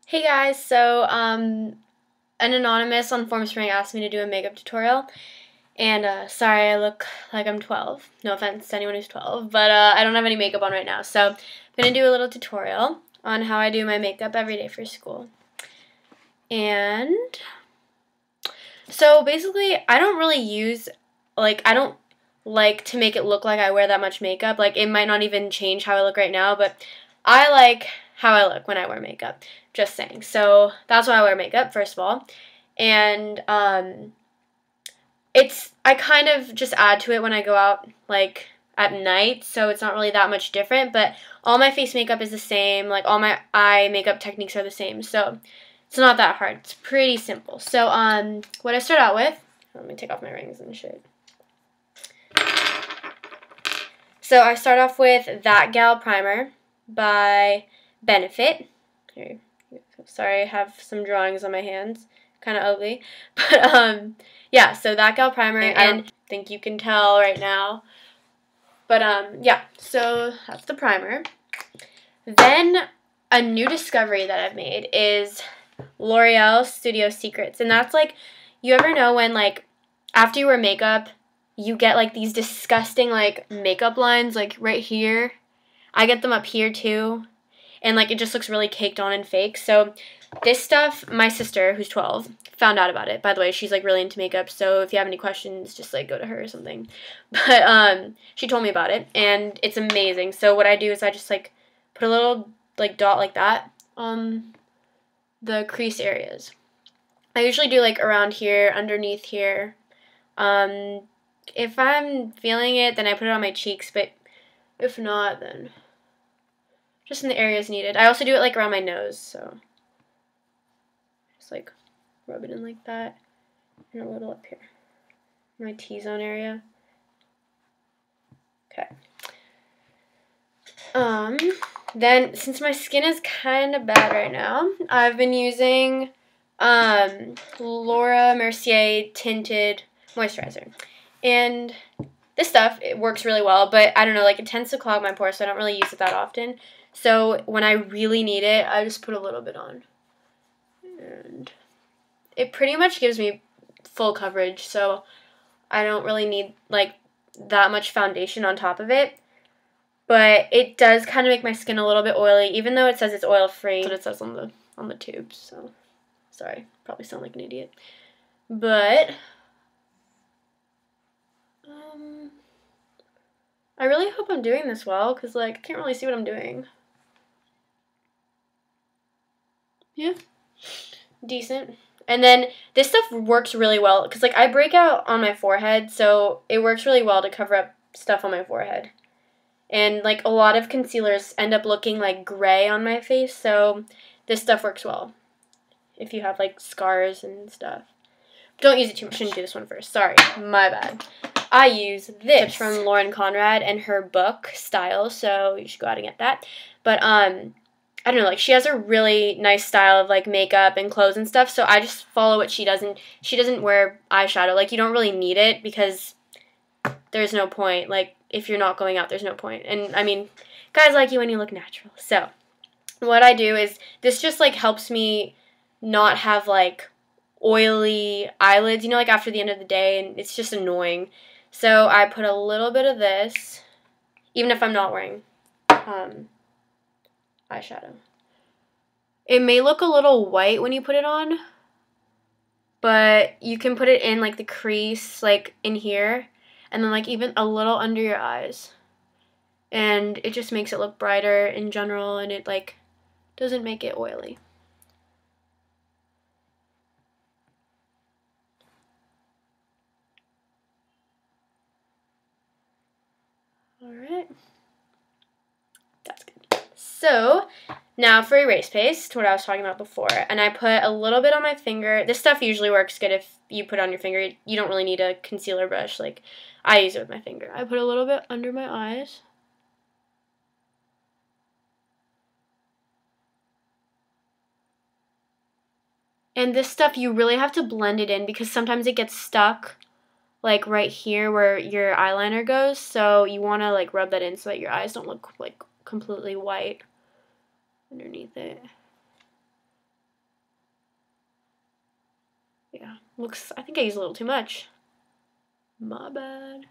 Hey guys, so an anonymous on Formspring asked me to do a makeup tutorial, and sorry I look like I'm 12. No offense to anyone who's 12, but I don't have any makeup on right now, so I'm going to do a little tutorial on how I do my makeup every day for school. And so basically, I don't really use, I don't like to make it look like I wear that much makeup. Like, it might not even change how I look right now, but I like how I look when I wear makeup. Just saying. So that's why I wear makeup, first of all. And I kind of just add to it when I go out, like, at night, so it's not really that much different, but all my face makeup is the same, like, all my eye makeup techniques are the same, so it's not that hard. It's pretty simple. So, what I start out with, let me take off my rings and shit. So I start off with That Gal Primer by Benefit. Here, sorry, I have some drawings on my hands. Kind of ugly. But, yeah, so That Gal Primer, and I think you can tell right now. But, yeah, so that's the primer. Then a new discovery that I've made is L'Oreal Studio Secrets. And that's like, you ever know when, like, after you wear makeup, you get, like, these disgusting, like, makeup lines, like, right here. I get them up here, too. And, like, it just looks really caked on and fake. So this stuff, my sister, who's 12, found out about it. By the way, she's, like, really into makeup. So if you have any questions, just, like, go to her or something. But she told me about it, and it's amazing. So what I do is I just, like, put a little, like, dot like that on the crease areas. I usually do, like, around here, underneath here. If I'm feeling it, then I put it on my cheeks, but if not, then just in the areas needed. I also do it, like, around my nose, so just, like, rub it in like that, and a little up here, my T-zone area. Okay. Then, since my skin is kind of bad right now, I've been using Laura Mercier Tinted Moisturizer. And this stuff, it works really well, but I don't know, like, it tends to clog my pores, so I don't really use it that often. So when I really need it, I just put a little bit on. And it pretty much gives me full coverage, so I don't really need, like, that much foundation on top of it. But it does kind of make my skin a little bit oily, even though it says it's oil-free. That's what it says on the tubes, so sorry, probably sound like an idiot. But I really hope I'm doing this well, because, like, I can't really see what I'm doing. Yeah, decent. And then this stuff works really well, because, like, I break out on my forehead, so it works really well to cover up stuff on my forehead. And, like, a lot of concealers end up looking, like, gray on my face, so this stuff works well if you have, like, scars and stuff. Don't use it too much. Shouldn't do this one first. Sorry, my bad. I use this from Lauren Conrad and her book, Style, so you should go out and get that. But, I don't know, like, she has a really nice style of, like, makeup and clothes and stuff, so I just follow what she does, and she doesn't wear eyeshadow. Like, you don't really need it, because there's no point. Like, if you're not going out, there's no point. And, I mean, guys like you when you look natural. So, what I do is, this just, like, helps me not have, like, oily eyelids, you know, like, after the end of the day, and it's just annoying. So, I put a little bit of this, even if I'm not wearing eyeshadow. It may look a little white when you put it on, but you can put it in, like, the crease, like, in here, and then, like, even a little under your eyes. And it just makes it look brighter in general, and it, like, doesn't make it oily. Alright. That's good. So, now for erase paste, what I was talking about before. And I put a little bit on my finger. This stuff usually works good if you put it on your finger. You don't really need a concealer brush. Like, I use it with my finger. I put a little bit under my eyes. And this stuff, you really have to blend it in, because sometimes it gets stuck, like, right here where your eyeliner goes. So you want to, like, rub that in so that your eyes don't look, like, completely white underneath it. Yeah, looks, I think I used a little too much. My bad.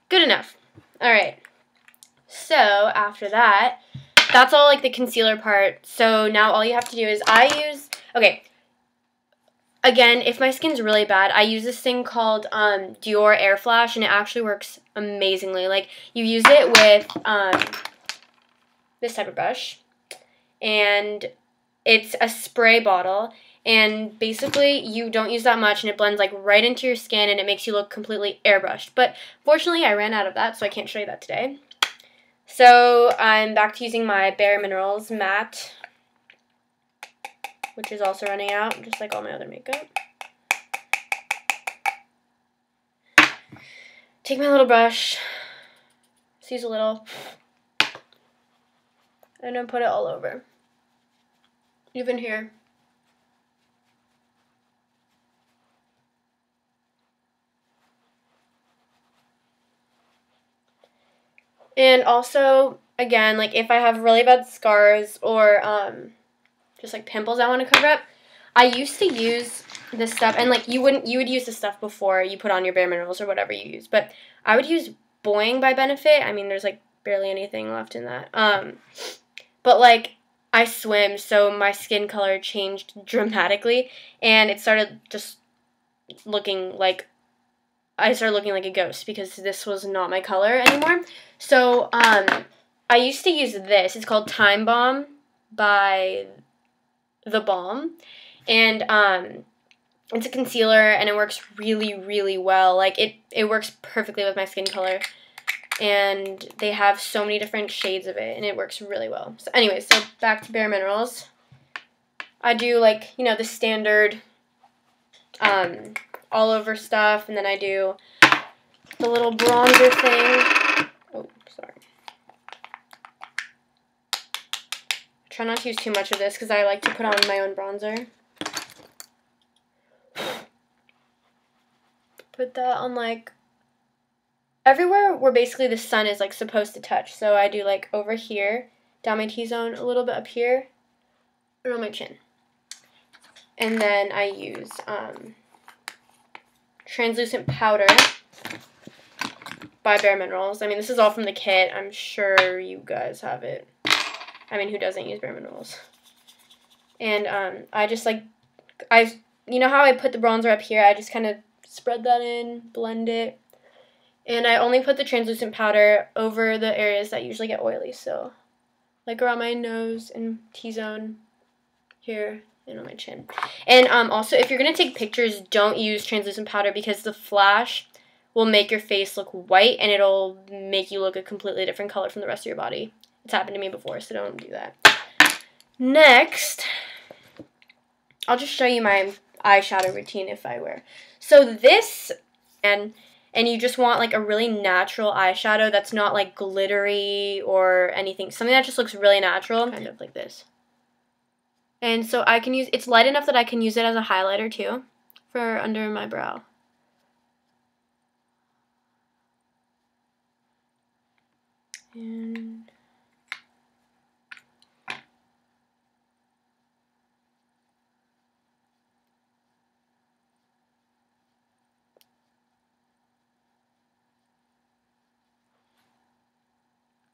Good enough. All right. So after that, that's all like the concealer part. So now all you have to do is okay. Again, if my skin's really bad, I use this thing called Dior Air Flash, and it actually works amazingly. Like, you use it with this type of brush, and it's a spray bottle, and basically you don't use that much, and it blends like right into your skin, and it makes you look completely airbrushed. But fortunately, I ran out of that, so I can't show you that today. So I'm back to using my Bare Minerals matte, which is also running out, just like all my other makeup. Take my little brush, just use a little, and then put it all over, even here. And also, again, like if I have really bad scars or just like pimples I want to cover up, I used to use this stuff, and like you would use this stuff before you put on your Bare Minerals or whatever you use, but I would use boi-ing by Benefit. I mean, there's like barely anything left in that. But like I swim, so my skin color changed dramatically, and it started just looking like I started looking like a ghost because this was not my color anymore. So I used to use this. It's called Time Balm by the Balm, and it's a concealer, and it works really, really well. Like it works perfectly with my skin color, and they have so many different shades of it, and it works really well. So anyway, so back to Bare Minerals. I do like, you know, the standard all over stuff, and then I do the little bronzer thing. Oh, sorry. Try not to use too much of this because I like to put on my own bronzer. Put that on like everywhere where basically the sun is like supposed to touch. So I do like over here, down my T-zone, a little bit up here, and on my chin. And then I use translucent powder by Bare Minerals. I mean, this is all from the kit. I'm sure you guys have it. I mean, who doesn't use Bare Minerals? And I just like, you know how I put the bronzer up here? I just kind of spread that in, blend it. And I only put the translucent powder over the areas that usually get oily. So, like around my nose and T-zone here and on my chin. And also, if you're going to take pictures, don't use translucent powder because the flash will make your face look white, and it'll make you look a completely different color from the rest of your body. It's happened to me before, so don't do that. Next, I'll just show you my eyeshadow routine if I wear. So this, and you just want like a really natural eyeshadow that's not like glittery or anything. Something that just looks really natural, kind of like this. And so I can use, it's light enough that I can use it as a highlighter too for under my brow. And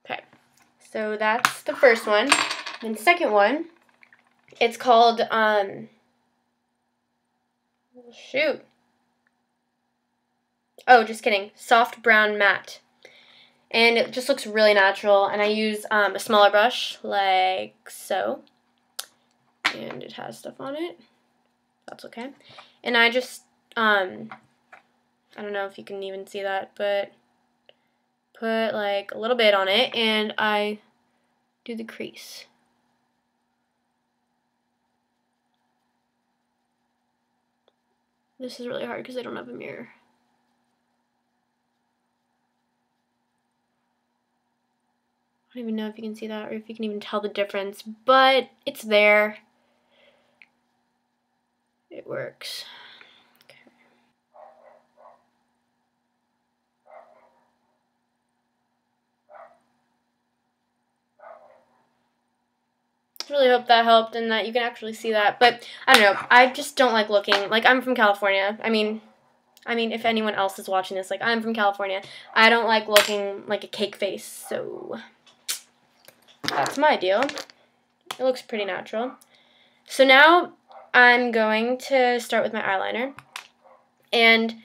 okay, so that's the first one. And the second one, it's called, shoot. Oh, just kidding. Soft Brown Matte. And it just looks really natural. And I use a smaller brush, like so. And it has stuff on it. That's okay. And I just, I don't know if you can even see that, but put like a little bit on it, and I do the crease. This is really hard because I don't have a mirror. I don't even know if you can see that or if you can even tell the difference, but it's there. It works. Okay. Really hope that helped and that you can actually see that. But I don't know. I just don't like looking like I'm from California. I mean, if anyone else is watching this, like I'm from California, I don't like looking like a cake face. So that's my deal. It looks pretty natural. So now I'm going to start with my eyeliner. And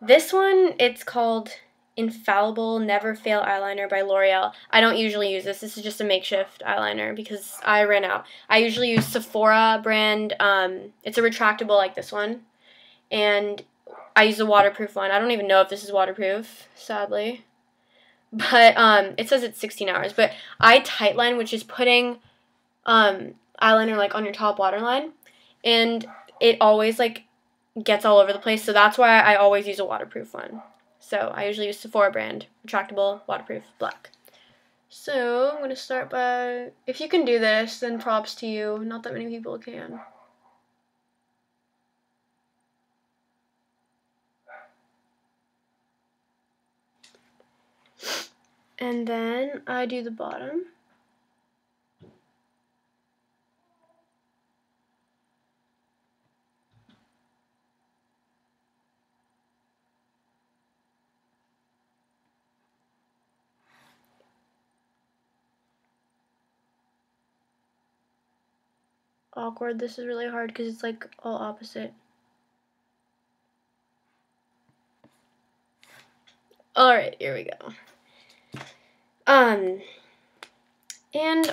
this one, it's called Infallible Never Fail Eyeliner by L'Oreal. I don't usually use this. This is just a makeshift eyeliner because I ran out. I usually use Sephora brand. It's a retractable like this one. And I use a waterproof one. I don't even know if this is waterproof, sadly. But it says it's 16 hours. But I tightline, which is putting eyeliner like on your top waterline. And it always like gets all over the place. So that's why I always use a waterproof one. So I usually use Sephora brand, retractable, waterproof, black. So I'm going to start by, if you can do this, then props to you. Not that many people can. And then I do the bottom. Awkward. This is really hard because it's like all opposite. Alright, here we go. And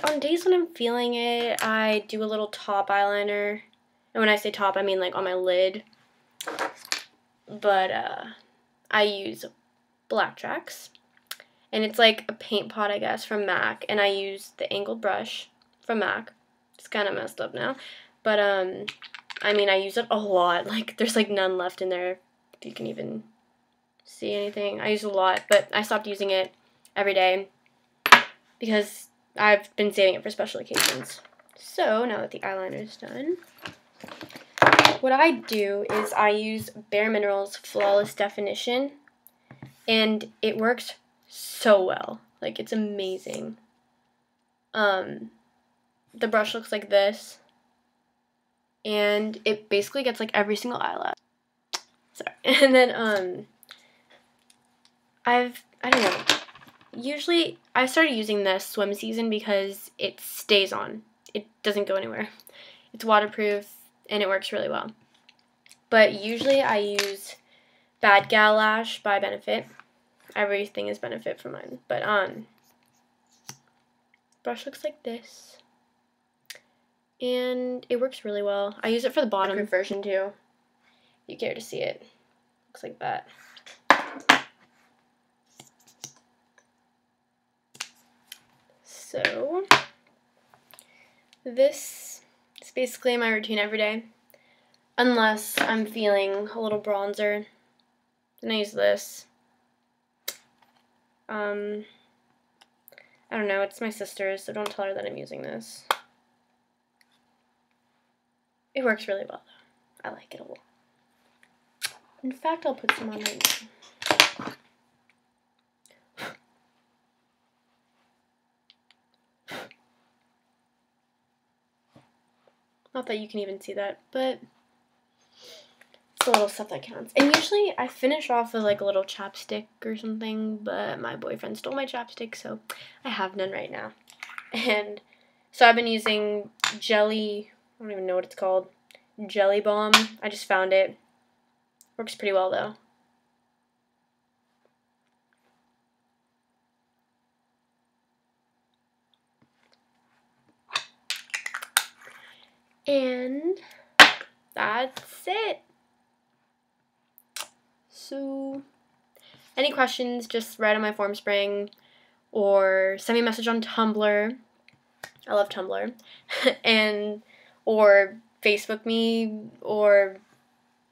on days when I'm feeling it, I do a little top eyeliner. And when I say top, I mean like on my lid. But I use Black Tracks. And it's like a paint pot, I guess, from MAC. And I use the angled brush from MAC. It's kind of messed up now. But, I mean, I use it a lot. Like, there's, like, none left in there. If you can even see anything. I use it a lot, but I stopped using it every day because I've been saving it for special occasions. So, now that the eyeliner is done, what I do is I use Bare Minerals Flawless Definition, and it works so well. Like, it's amazing. The brush looks like this, and it basically gets like every single eyelash. Sorry. And then I don't know. Usually I started using this swim season because it stays on. It doesn't go anywhere. It's waterproof and it works really well. But usually I use Bad Gal Lash by Benefit. Everything is Benefit for mine. But brush looks like this. And it works really well. I use it for the bottom version too. If you care to see it. Looks like that. So, this is basically my routine every day. Unless I'm feeling a little bronzer. Then I use this. I don't know, it's my sister's, so don't tell her that I'm using this. It works really well, though. I like it a lot. In fact, I'll put some on right now. Not that you can even see that, but it's the little stuff that counts. And usually I finish off with like a little chapstick or something, but my boyfriend stole my chapstick, so I have none right now. And so I've been using jelly, I don't even know what it's called, jelly balm. I just found it. Works pretty well though. And that's it. So, any questions, just write on my formspring or send me a message on Tumblr. I love Tumblr. Or Facebook me or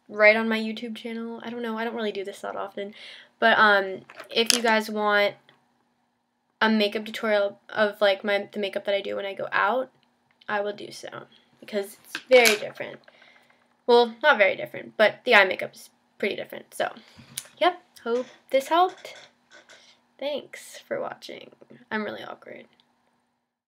write on my YouTube channel. I don't know. I don't really do this that often. But if you guys want a makeup tutorial of like the makeup that I do when I go out, I will do so. Because it's very different. Well, not very different, but the eye makeup is pretty different. So, yep, hope this helped. Thanks for watching. I'm really awkward.